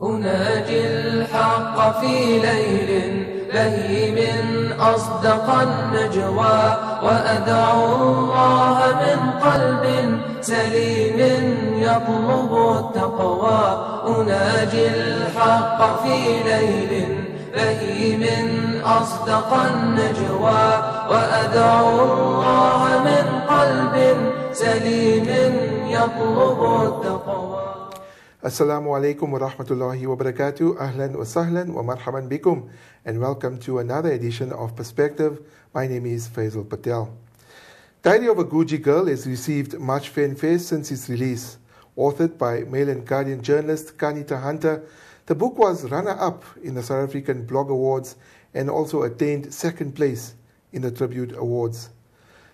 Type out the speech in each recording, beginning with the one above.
أناجي الحق في ليل بهيم أصدق النجوى وأدعو الله من قلب سليم يطلب التقوى أناجي الحق في ليل بهيم أصدق النجوى وأدعو الله من قلب سليم يطلب التقوى. Assalamu alaikum wa rahmatullahi wa barakatuh. Ahlan wa sahlan wa marhaban bikum. And welcome to another edition of Perspective. My name is Faizel Patel. Diary of a Guji Girl has received much fanfare since its release. Authored by Mail and Guardian journalist Qaannita Hunter, the book was runner-up in the South African Blog Awards and also attained second place in the Tribute Awards.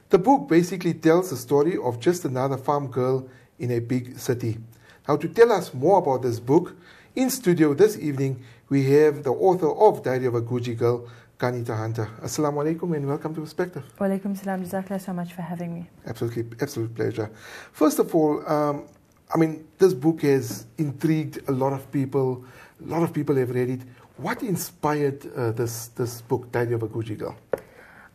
The book basically tells the story of just another farm girl in a big city. Now, to tell us more about this book, in studio this evening, we have the author of Diary of a Guji Girl, Qaannita Hunter. Assalamu alaikum and welcome to Perspective. Wa alaikum salam. Jazakallah so much for having me. Absolute pleasure. First of all, this book has intrigued a lot of people. A lot of people have read it. What inspired this book, Diary of a Guji Girl?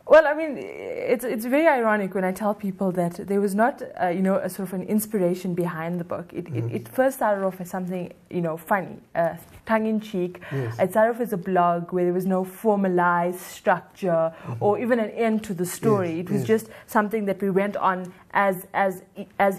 Well, it's very ironic when I tell people that there was not, a sort of an inspiration behind the book. It first started off as something, funny, tongue-in-cheek. Yes. It started off as a blog where there was no formalized structure or even an end to the story. Yes. It was just something that we went on as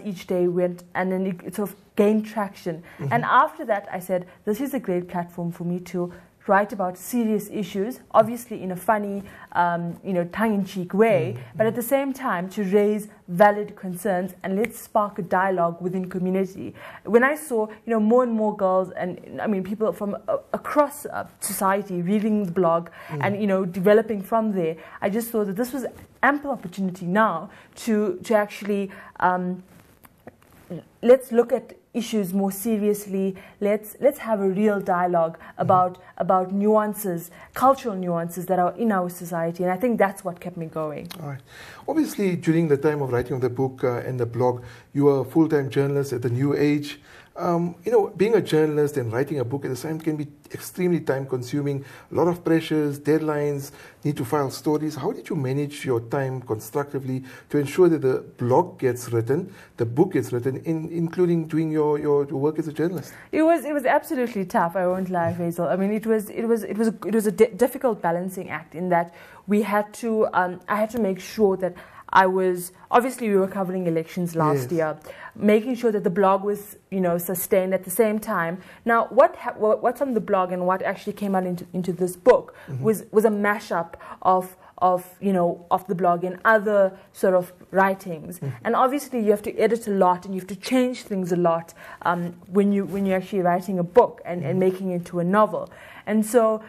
each day went, and then it sort of gained traction. And after that, I said, this is a great platform for me to write about serious issues, obviously in a funny, tongue-in-cheek way, but at the same time to raise valid concerns and let's spark a dialogue within community. When I saw, more and more girls and people from across society reading the blog and developing from there, I just thought that this was ample opportunity now to actually let's look at issues more seriously. Let's have a real dialogue about nuances, cultural nuances that are in our society, and I think that's what kept me going. All right. Obviously, during the time of writing of the book and the blog, you were a full-time journalist at the New Age. Being a journalist and writing a book at the same time can be extremely time-consuming. A lot of pressures, deadlines, need to file stories. How did you manage your time constructively to ensure that the blog gets written, the book gets written, including doing your work as a journalist? It was absolutely tough. I won't lie, Faizel. It was a difficult balancing act in that we had to. I had to make sure that obviously we were covering elections last year, making sure that the blog was, sustained at the same time. Now, what's on the blog and what actually came out into this book was a mashup of the blog and other sort of writings. And obviously you have to edit a lot and you have to change things a lot when you're actually writing a book and making it into a novel. And so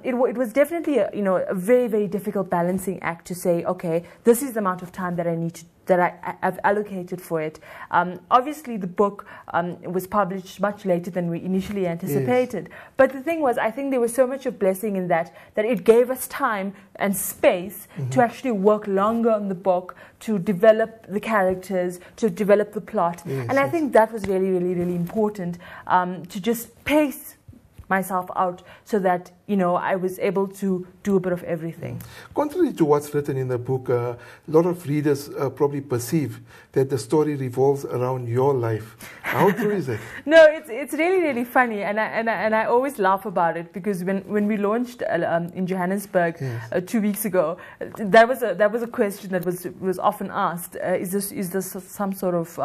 it was definitely a very, very difficult balancing act to say, okay, this is the amount of time that I've allocated for it. Obviously, the book was published much later than we initially anticipated. Yes. But the thing was, I think there was so much of blessing in that it gave us time and space to actually work longer on the book, to develop the characters, to develop the plot. Yes, and I think that was really, really, really important to just pace myself out so that I was able to do a bit of everything. Contrary to what's written in the book, a lot of readers probably perceive that the story revolves around your life. How true is it? No, it's really, really funny, and I always laugh about it because when we launched in Johannesburg 2 weeks ago, that was a question that was often asked. Is this some sort of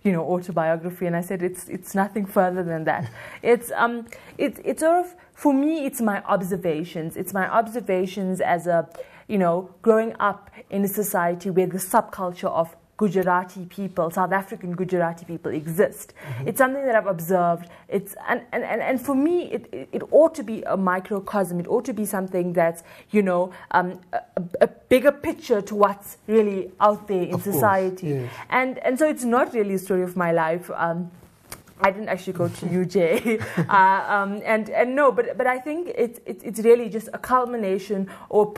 autobiography? And I said it's nothing further than that. It's sort of, for me, it's my observations. It's my observations as a, growing up in a society where the subculture of Gujarati people, South African Gujarati people exist. It's something that I've observed. And for me, it ought to be a microcosm. It ought to be something that's, a bigger picture to what's really out there in society. Yes. And so it's not really a story of my life. I didn't actually go to UJ, and no, but I think it's really just a culmination, or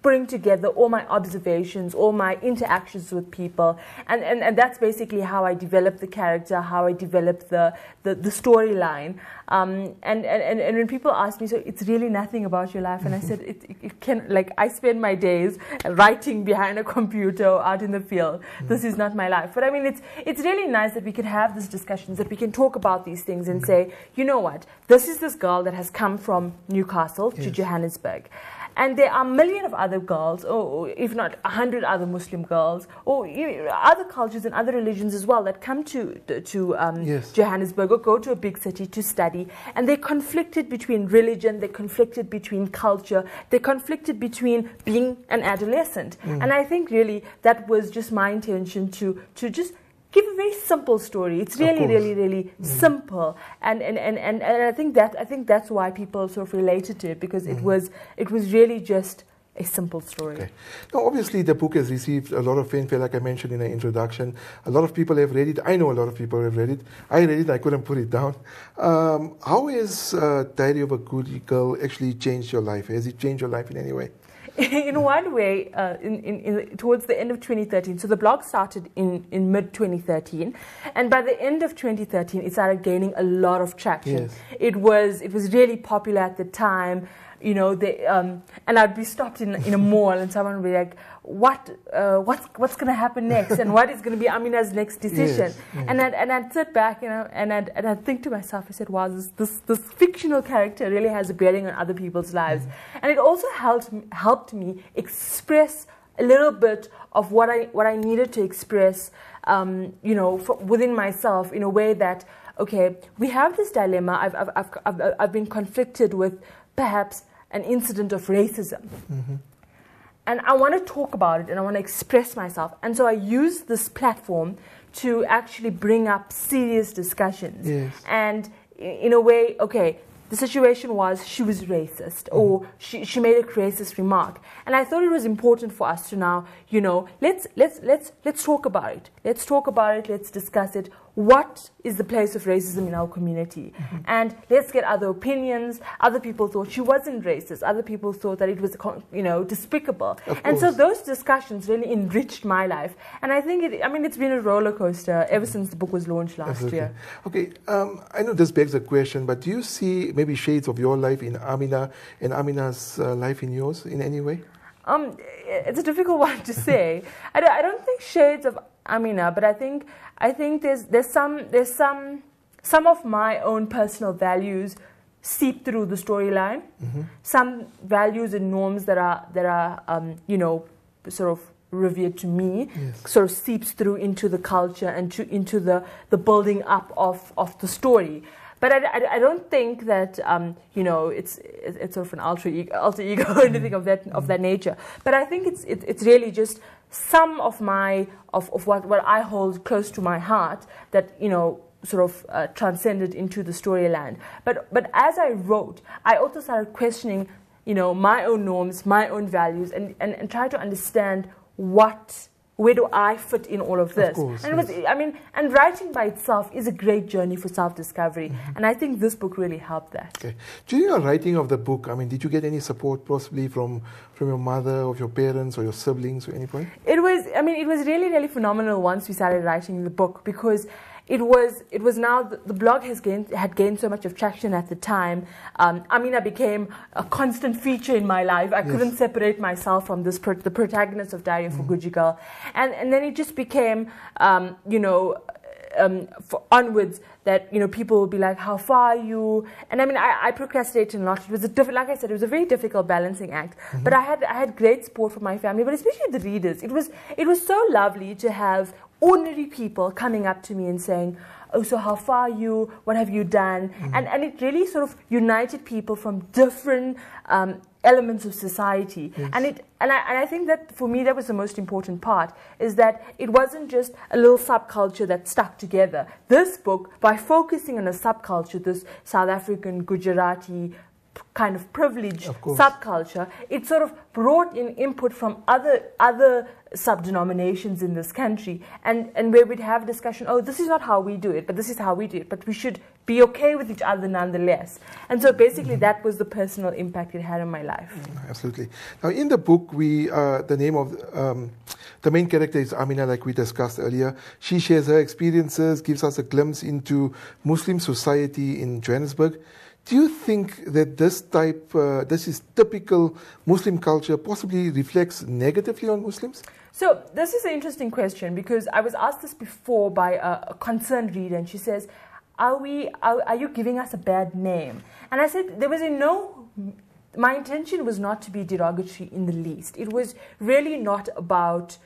putting together all my observations, all my interactions with people, and that's basically how I developed the character, how I developed the storyline. And when people ask me, so it's really nothing about your life, and I said it can, like, I spend my days writing behind a computer or out in the field. This is not my life. But I mean, it's really nice that we can have these discussions, that we can talk about these things and say, you know what, this is this girl that has come from Newcastle to Johannesburg. And there are a million of other girls, or if not 100 other Muslim girls, or other cultures and other religions as well, that come to Johannesburg or go to a big city to study. And they're conflicted between religion, they're conflicted between culture, they're conflicted between being an adolescent. And I think really that was just my intention to just give a very simple story. It's really simple, and I think that's why people sort of related to it, because it was really just a simple story. Okay. Now, obviously, the book has received a lot of fanfare, like I mentioned in the introduction. A lot of people have read it. I know a lot of people have read it. I read it. I couldn't put it down. How has Diary of a Good Girl actually changed your life? Has it changed your life in any way? In one way, towards the end of 2013, so the blog started in mid-2013, and by the end of 2013, it started gaining a lot of traction. Yes. It was really popular at the time. You know, and I'd be stopped in a mall, and someone would be like, what's going to happen next, and what is going to be Amina's next decision? Yes. And I'd sit back, and I'd think to myself, I said, wow, this fictional character really has a bearing on other people's lives. And it also helped me express a little bit of what I needed to express, within myself, in a way that, okay, we have this dilemma. I've been conflicted with perhaps an incident of racism. And I want to talk about it, and I want to express myself. And so I use this platform to actually bring up serious discussions. Yes. And in a way, okay, the situation was she was racist, or she made a racist remark. And I thought it was important for us to now, let's talk about it. Let's talk about it, let's discuss it. What is the place of racism in our community? And let's get other opinions. Other people thought she wasn't racist. Other people thought that it was, despicable. And so those discussions really enriched my life. And I think it's been a roller coaster ever since the book was launched last year. Okay, I know this begs a question, but do you see maybe shades of your life in Amina and Amina's life in yours in any way? It's a difficult one to say. I don't think shades of Amina, but I think there's some of my own personal values seep through the storyline. Some values and norms that are sort of revered to me, sort of seeps through into the culture and into the building up of the story. But I don't think that it's sort of an alter ego or anything of that nature. But I think it's really just some of what I hold close to my heart that sort of transcended into the storyline. But as I wrote, I also started questioning my own norms, my own values, and try to understand where do I fit in all of this? Of course, and and writing by itself is a great journey for self-discovery, and I think this book really helped that. Okay. During your writing of the book, did you get any support possibly from your mother, or your parents, or your siblings, or anybody? It was really, really phenomenal once we started writing the book, because it was now the blog had gained so much of traction at the time. Amina became a constant feature in my life. I couldn't separate myself from the protagonist of Diary of a Good Girl, and then it just became onwards that people would be like, how far are you? And I procrastinated a lot. It was like I said, it was a very difficult balancing act. But I had great support from my family, but especially the readers. It was so lovely to have ordinary people coming up to me and saying, oh, so how far are you? What have you done? And it really sort of united people from different elements of society. And I think that for me that was the most important part, is that it wasn't just a little subculture that stuck together. This book, by focusing on a subculture, this South African, Gujarati, kind of privileged Of course. subculture, it sort of brought in input from other sub-denominations in this country, and where we'd have a discussion, oh, this is not how we do it, but this is how we do it, but we should be okay with each other nonetheless. And so basically that was the personal impact it had on my life. Absolutely. Now in the book, the name of the main character is Amina, like we discussed earlier. She shares her experiences, gives us a glimpse into Muslim society in Johannesburg. Do you think that this is typical Muslim culture, possibly reflects negatively on Muslims? So this is an interesting question, because I was asked this before by a concerned reader, and she says, are you giving us a bad name? And I said, my intention was not to be derogatory in the least. It was really not about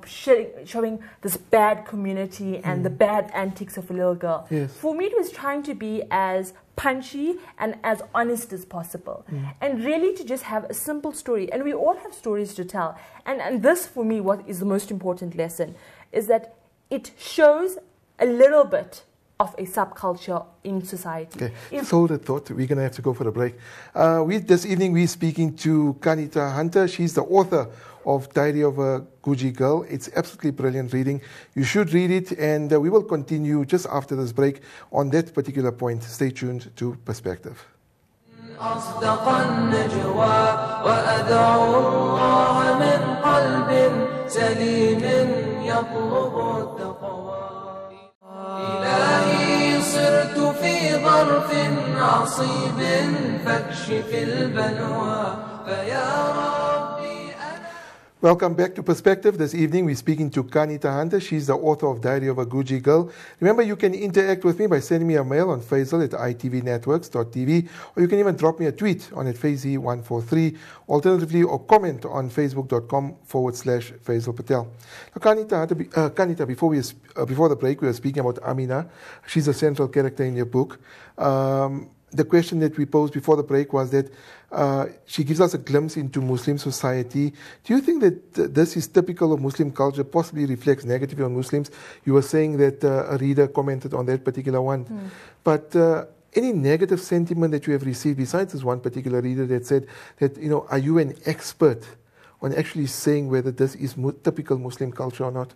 showing this bad community and the bad antics of a little girl. Yes. For me, it was trying to be as punchy and as honest as possible. And really to just have a simple story. And we all have stories to tell. And this, for me, what is the most important lesson, is that it shows a little bit of a subculture in society. Okay, just hold that thought. We're going to have to go for a break. This evening, we're speaking to Qaannita Hunter. She's the author of Diary of a Guji Girl. It's absolutely brilliant reading. You should read it, and we will continue just after this break on that particular point. Stay tuned to Perspective. أصدق النجوى وأدعو الله من قلب سليم يطلب التقوى إلهي صرت في ظرف عصيب فاكشف البلوى فيا ربي. Welcome back to Perspective. This evening we're speaking to Qaannita Hunter. She's the author of Diary of a Guji Girl. Remember, you can interact with me by sending me a mail on Faizel@itvnetworks.tv, or you can even drop me a tweet on @Faizi143, alternatively, or comment on facebook.com/Faizel Patel. Now, Qaannita, before the break, we were speaking about Amina. She's a central character in your book. The question that we posed before the break was that she gives us a glimpse into Muslim society. Do you think that this is typical of Muslim culture, possibly reflects negatively on Muslims? You were saying that a reader commented on that particular one. But any negative sentiment that you have received, besides this one particular reader that said that, are you an expert on actually saying whether this is typical Muslim culture or not?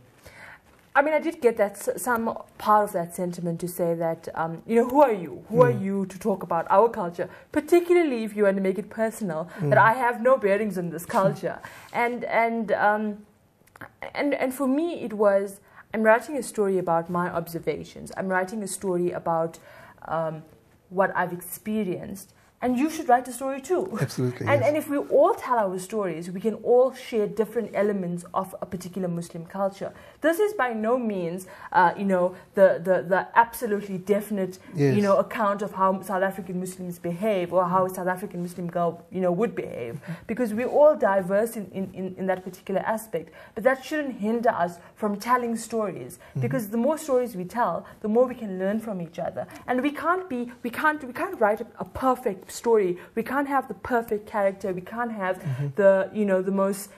I mean, I did get some part of that sentiment to say that, who are you? Who are you to talk about our culture? Particularly if you want to make it personal, that I have no bearings on this culture. And for me, it was, I'm writing a story about my observations. I'm writing a story about what I've experienced. And you should write a story too. Absolutely. And if we all tell our stories, we can all share different elements of a particular Muslim culture. This is by no means, the absolutely definite, account of how South African Muslims behave, or how a South African Muslim girl, would behave, because we're all diverse in that particular aspect. But that shouldn't hinder us from telling stories, because the more stories we tell, the more we can learn from each other. And we can't write a perfect story. We can't have the perfect character. We can't have the most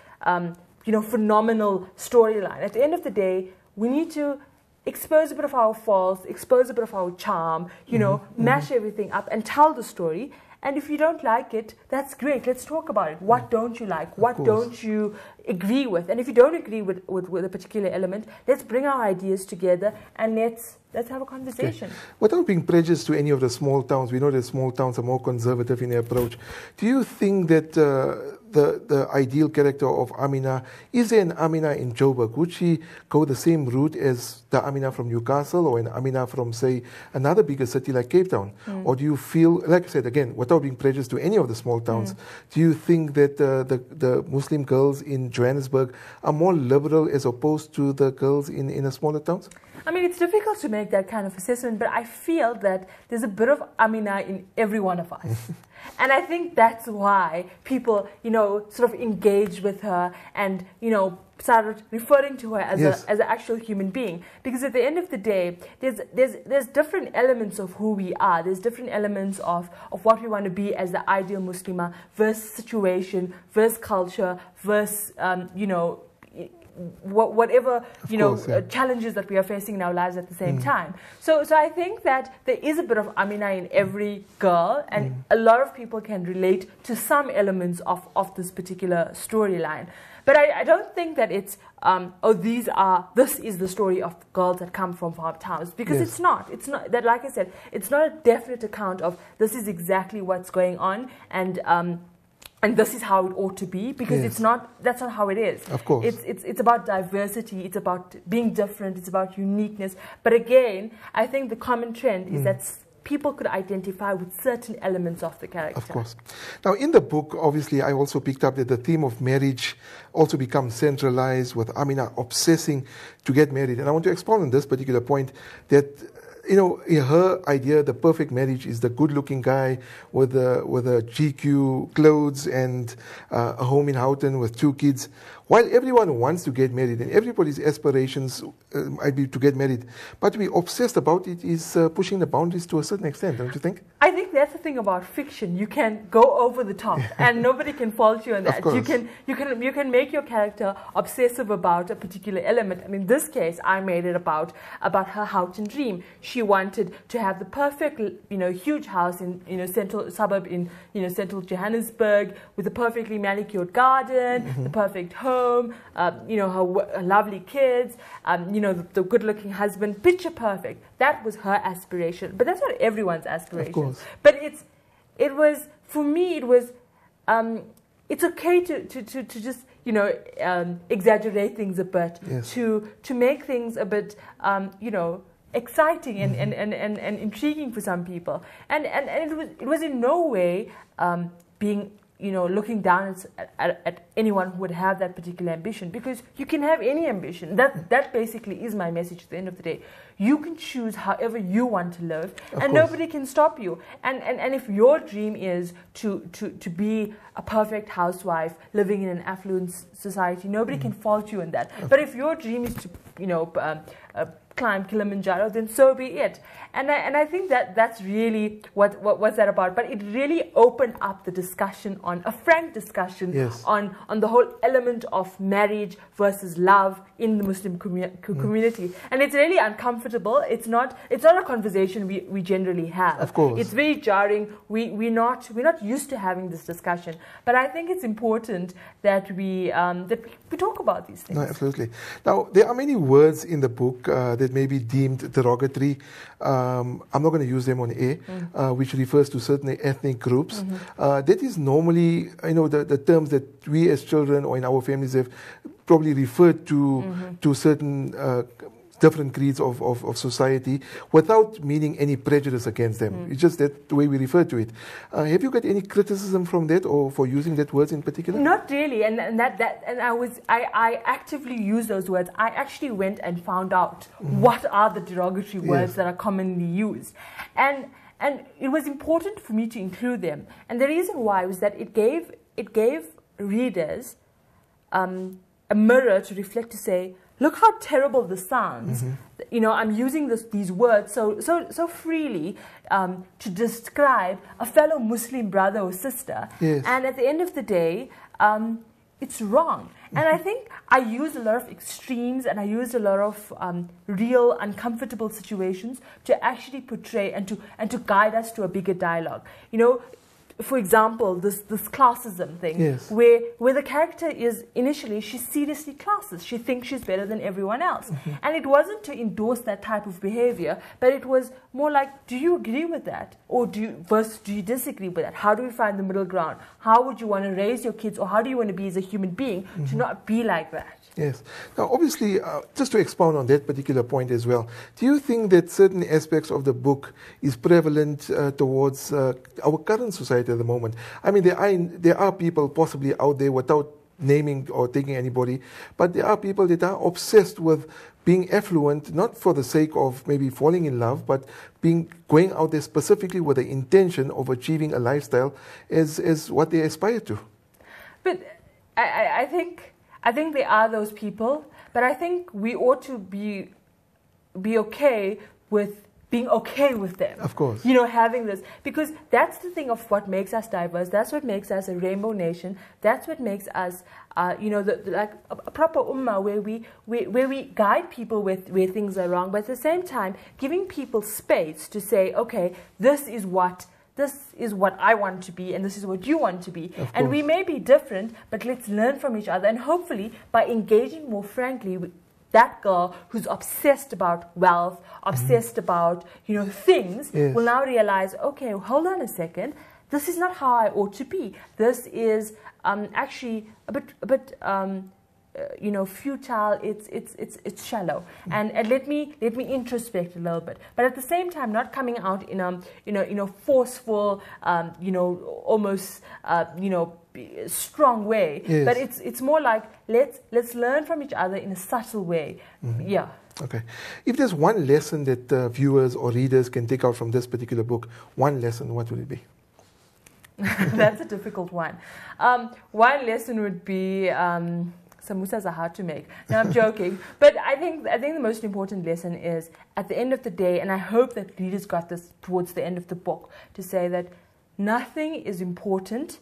phenomenal storyline. At the end of the day, we need to expose a bit of our faults, expose a bit of our charm, mash everything up and tell the story. And if you don't like it, that's great. Let's talk about it. What don't you like? What don't you agree with? And if you don't agree with a particular element, let's bring our ideas together and let's have a conversation. Okay. Without being prejudiced to any of the small towns, we know that small towns are more conservative in their approach. Do you think that the ideal character of Amina, is there an Amina in Joburg? Would she go the same route as the Amina from Newcastle, or an Amina from, say, another bigger city like Cape Town? Or do you feel, like I said, again, without being prejudiced to any of the small towns, do you think that the Muslim girls in Johannesburg are more liberal as opposed to the girls in the smaller towns? I mean, it's difficult to make that kind of assessment, but I feel that there's a bit of Amina in every one of us. And I think that's why people, sort of engage with her and, started referring to her as an actual human being. Because at the end of the day, there's different elements of who we are. There's different elements of what we want to be as the ideal Muslimah versus situation, versus culture, versus, whatever Yeah. challenges that we are facing in our lives at the same time. So I think that there is a bit of Amina in every girl, and a lot of people can relate to some elements of this particular storyline. But I don't think that it's this is the story of girls that come from farm towns, because it's not. It's not that, like I said, it's not a definite account of this is exactly what's going on, and this is how it ought to be, because it's not. That's not how it is. Of course, it's about diversity. It's about being different. It's about uniqueness. But again, I think the common trend is that people could identify with certain elements of the character. Of course. Now, in the book, obviously, I also picked up that the theme of marriage also becomes centralized, with Amina obsessing to get married. And I want to expound on this particular point, that in her idea, the perfect marriage is the good-looking guy with a GQ clothes and a home in Houghton with 2 kids. While everyone wants to get married and everybody's aspirations might be to get married, but to be obsessed about it is pushing the boundaries to a certain extent, don't you think? I think that's the thing about fiction. You can go over the top, and nobody can fault you on that. Of course. You can make your character obsessive about a particular element. I mean, in this case, I made it about her Houghton dream. She wanted to have the perfect, huge house in central suburb in central Johannesburg, with a perfectly manicured garden, the perfect home. Her lovely kids, the good-looking husband, picture perfect. That was her aspiration, but that's not everyone's aspiration. Of course. But it was for me. It was it's okay to just exaggerate things a bit, to make things a bit exciting and intriguing for some people, and it was in no way being looking down at anyone who would have that particular ambition, because you can have any ambition. That basically is my message at the end of the day. You can choose however you want to live, and nobody can stop you. And if your dream is to be a perfect housewife living in an affluent society, nobody can fault you in that. But if your dream is to climb Kilimanjaro, then so be it. And I think that's really what's that about. But it really opened up the discussion, on a frank discussion on the whole element of marriage versus love in the Muslim community. And it's really uncomfortable. It's not a conversation we generally have. Of course. It's very jarring. We're not used to having this discussion. But I think it's important that we talk about these things. No, absolutely. Now, there are many words in the book that may be deemed derogatory. I'm not going to use them on air, which refers to certain ethnic groups. That is normally, the terms that we as children or in our families have probably referred to certain different creeds of society without meaning any prejudice against them. It's just that the way we refer to it. Have you got any criticism from that, or for using that words in particular? Not really, and I actively use those words. I actually went and found out what are the derogatory words that are commonly used, and it was important for me to include them. And the reason why was that it gave readers a mirror to reflect, to say, look how terrible this sounds. I'm using these words so freely to describe a fellow Muslim brother or sister. And at the end of the day, it's wrong. And I think I used a lot of extremes, and I used a lot of real uncomfortable situations to actually portray and to guide us to a bigger dialogue. For example, this classism thing, where the character is initially, she's seriously classist. She thinks she's better than everyone else. And it wasn't to endorse that type of behavior, but it was more like, do you agree with that? Or do you disagree with that? How do we find the middle ground? How would you want to raise your kids, or how do you want to be as a human being to not be like that? Yes. Now, obviously, just to expound on that particular point as well, do you think that certain aspects of the book is prevalent towards our current society at the moment? I mean, there are people possibly out there, without naming or taking anybody, but there are people that are obsessed with being affluent, not for the sake of maybe falling in love, but going out there specifically with the intention of achieving a lifestyle as what they aspire to. But I think there are those people, but I think we ought to be okay with being okay with them. Of course. You know, having this. Because that's the thing of what makes us diverse. That's what makes us a rainbow nation. That's what makes us, you know, like a proper ummah where we guide people where things are wrong. But at the same time, giving people space to say, okay, this is what I want to be and this is what you want to be. And we may be different, but let's learn from each other. And hopefully, by engaging more frankly with that girl who's obsessed about wealth, obsessed about, you know, things, will now realize, okay, hold on a second, this is not how I ought to be. This is actually a bit you know, futile. It's shallow. And let me introspect a little bit. But at the same time, not coming out in a forceful, you know, almost you know, strong way. But it's more like let's learn from each other in a subtle way. Yeah. Okay. If there's one lesson that viewers or readers can take out from this particular book, one lesson, what would it be? That's a difficult one. One lesson would be samosas are hard to make. No, I'm joking. But I think the most important lesson is, at the end of the day, and I hope that readers got this towards the end of the book, to say that nothing is important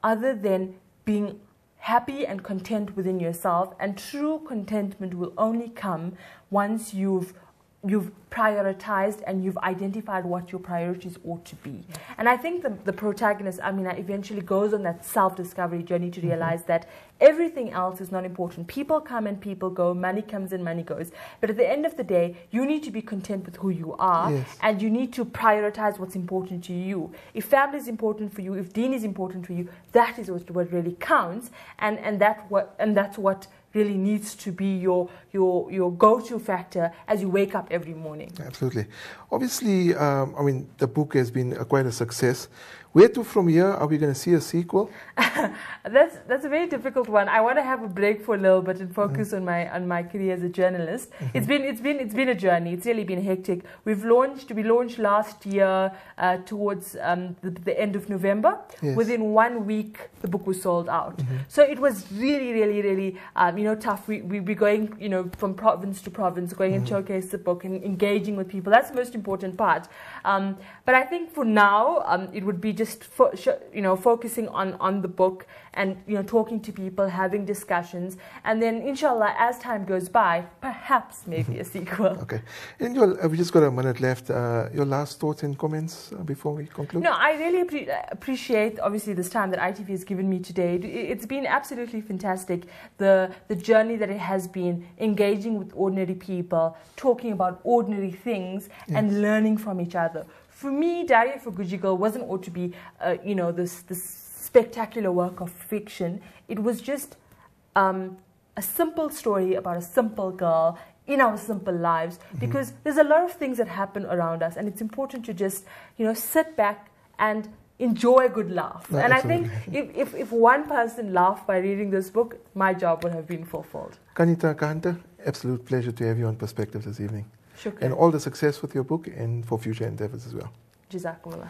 other than being happy and content within yourself, and true contentment will only come once you've prioritized and you've identified what your priorities ought to be. And I think the protagonist, Amina, eventually goes on that self-discovery journey to realize that everything else is not important. People come and people go, money comes and money goes. But at the end of the day, you need to be content with who you are, and you need to prioritize what's important to you. If family is important for you, if deen is important for you, that is what really counts, and that's what really needs to be your go-to factor as you wake up every morning. Absolutely. Obviously, I mean, the book has been quite a success. Where to from here? Are we going to see a sequel? That's a very difficult one. I want to have a break for a little bit and focus on my career as a journalist. It's been a journey. It's really been hectic. We launched last year towards the end of November. Within 1 week, the book was sold out. So it was really you know, tough. We're going, you know, from province to province, going and showcase the book and engaging with people. That's the most important part. But I think for now, it would be just you know, focusing on the book and, you know, talking to people, having discussions, and then inshallah, as time goes by, perhaps maybe a sequel. Okay. And we just got a minute left. Your last thoughts and comments before we conclude? No, I really appreciate, obviously, this time that ITV has given me today. It's been absolutely fantastic, the journey that it has been, engaging with ordinary people, talking about ordinary things, and learning from each other. For me, Diary of a Guji Girl wasn't ought to be, you know, this spectacular work of fiction. It was just a simple story about a simple girl in our simple lives, because there's a lot of things that happen around us, and it's important to just, you know, sit back and enjoy a good laugh. And absolutely. I think if one person laughed by reading this book, my job would have been fulfilled. Qaannita Hunter, absolute pleasure to have you on Perspective this evening. Shukran. And all the success with your book and for future endeavors as well. Jazakumullah.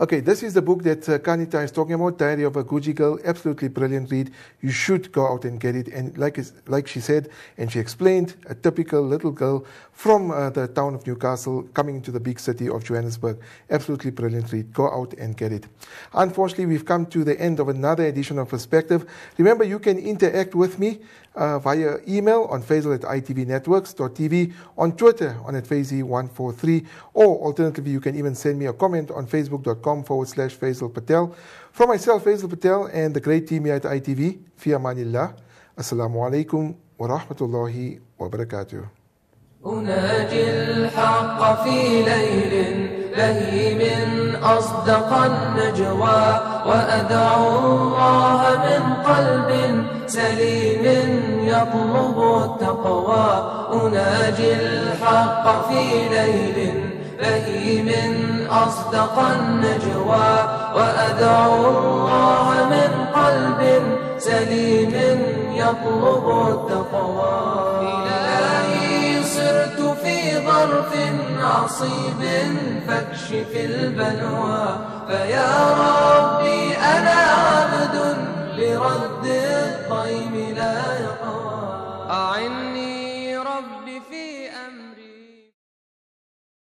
Okay, this is the book that Qaannita is talking about, Diary of a Guji Girl. Absolutely brilliant read. You should go out and get it. And like she said, and she explained, a typical little girl from the town of Newcastle coming into the big city of Johannesburg. Absolutely brilliant read. Go out and get it. Unfortunately, we've come to the end of another edition of Perspective. Remember, you can interact with me via email on Faizel@itvnetworks.tv, on Twitter on @Faizi143, or alternatively, you can even send me a comment on facebook.com/Faizel Patel. From myself, Faizel Patel, and the great team here at ITV, fi amanillah. Assalamu alaikum wa rahmatullahi wa barakatuh. أناجي الحق في ليل بهيم أصدق النجوى وأدعو الله من قلب سليم يطلب التقوى أناجي الحق في ليل بهيم أصدق النجوى وأدعو الله من قلب سليم يطلب التقوى صرت في ظرف عصيب فاكشف البلوى فيا ربي أنا عبد لرد الطيب لا يقوى